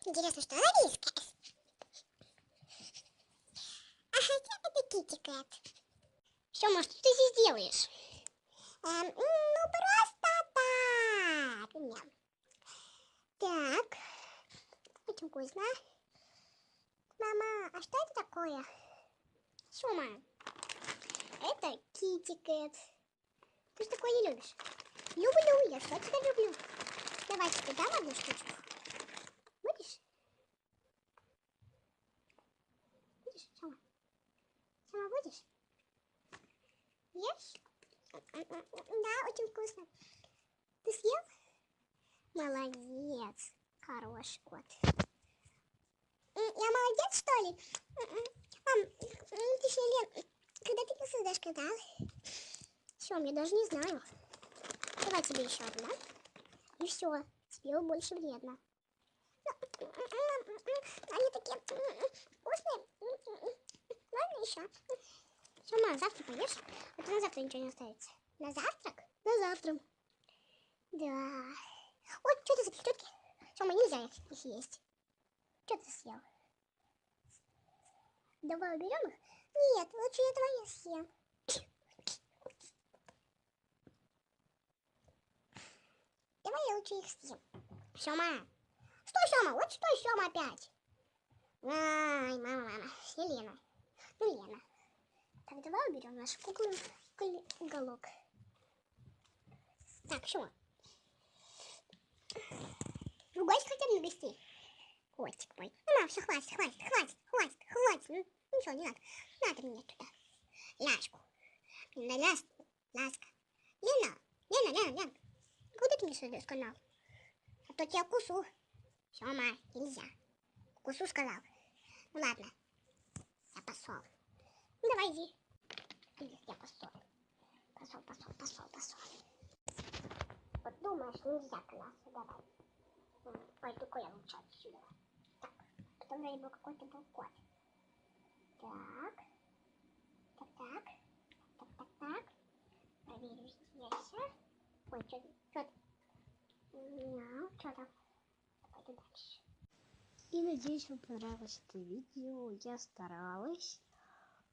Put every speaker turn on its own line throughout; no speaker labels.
Интересно, что она вискает? Ага, это китикет. Сёма, что ты здесь делаешь? Ну, просто так. Ням. Так. Очень вкусно. Мама, а что это такое? Сёма, это китикет. Ты же такое не любишь. Люблю, я что тебя люблю. Давай тебе дам одну штучку. Будешь? Будешь, Сёма? Сёма, будешь? Ешь? Да, очень вкусно. Ты съел? Молодец. Хороший кот. Я молодец, что ли? Мам, точнее, Лен, когда ты мне создашь канал? Сём, я даже не знаю. Давай тебе еще одна. И все. Тебе больше вредно. Они такие вкусные. Ладно еще. Сёма, завтра поешь? А то на завтра ничего не остается. На завтрак? На завтра. Да. Ой, что это за перчатки? Сёма, нельзя их съесть. Что ты съел? Давай уберем их? Нет, лучше я твои съем. Давай я лучше их съем. Сёма. Что, Сёма? Вот что, Сёма, опять? Ай, мама. Елена. Ну, Лена. Так, давай уберем нашу куклу уголок. Так, Сёма. Ругайся хотя бы на гостей. Котик мой. Ну, мам, все, хватит. Ну, ничего, не надо. Надо мне туда. Ляшку. Ласка. Лена. Куда ты мне создаешь канал? А то тебя кусу. Сёма, нельзя. Кусу сказал. Ну ладно. Я пошел. Ну давай иди. Иди, я пошел. Пошел. Вот думаешь, нельзя канал создавать. Ой, только я лучше отсюда. Так, потом вроде бы какой-то был кот. Так. Проверю здесь. Ой, что там? Что там? Пойду дальше.
И надеюсь, вам понравилось это видео. Я старалась,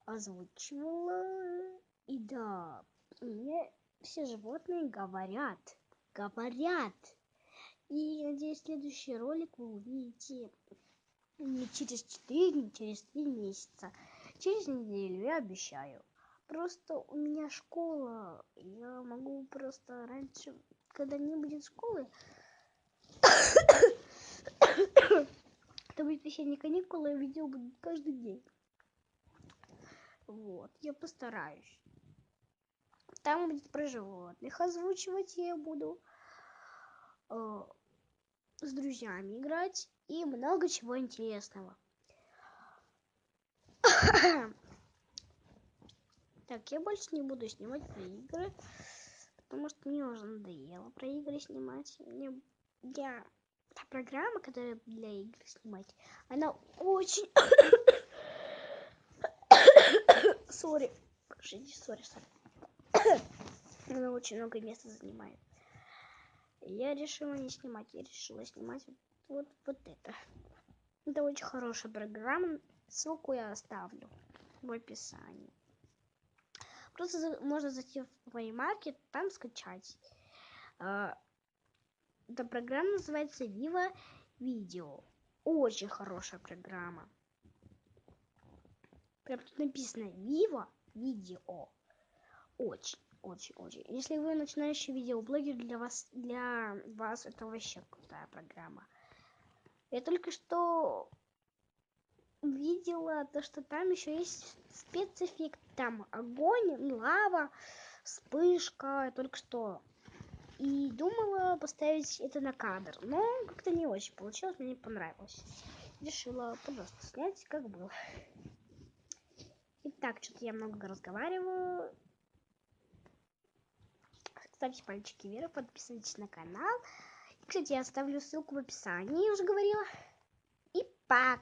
озвучивала. И да, мне все животные говорят. И надеюсь, следующий ролик вы увидите не через 4, не через 3 месяца. Через неделю, я обещаю. Просто у меня школа. Я могу просто раньше, когда не будет школы, это будет весенние каникулы, видео будут каждый день. Вот, я постараюсь. Там будет про животных озвучивать я буду. С друзьями играть и много чего интересного. Так, я больше не буду снимать про игры, потому что мне уже надоело про игры снимать. Та программа, которая для игр снимать, она очень... Сори. Она очень много места занимает. Я решила не снимать. Я решила снимать вот это. Это очень хорошая программа. Ссылку я оставлю в описании. Просто можно зайти в Play Market, там скачать. Эта программа называется Viva Video. Очень хорошая программа. Прям тут написано Viva Video. Очень. Если вы начинающий видеоблогер, для вас это вообще крутая программа. Я только что видела то, что там еще есть спецэффект. Там огонь, лава, вспышка. Только что. И думала поставить это на кадр. Но как-то не очень получилось, мне не понравилось. Решила просто снять, как было. Итак, что-то я много разговариваю. Ставьте пальчики вверх, подписывайтесь на канал. И, кстати, я оставлю ссылку в описании, я уже говорила. И пока!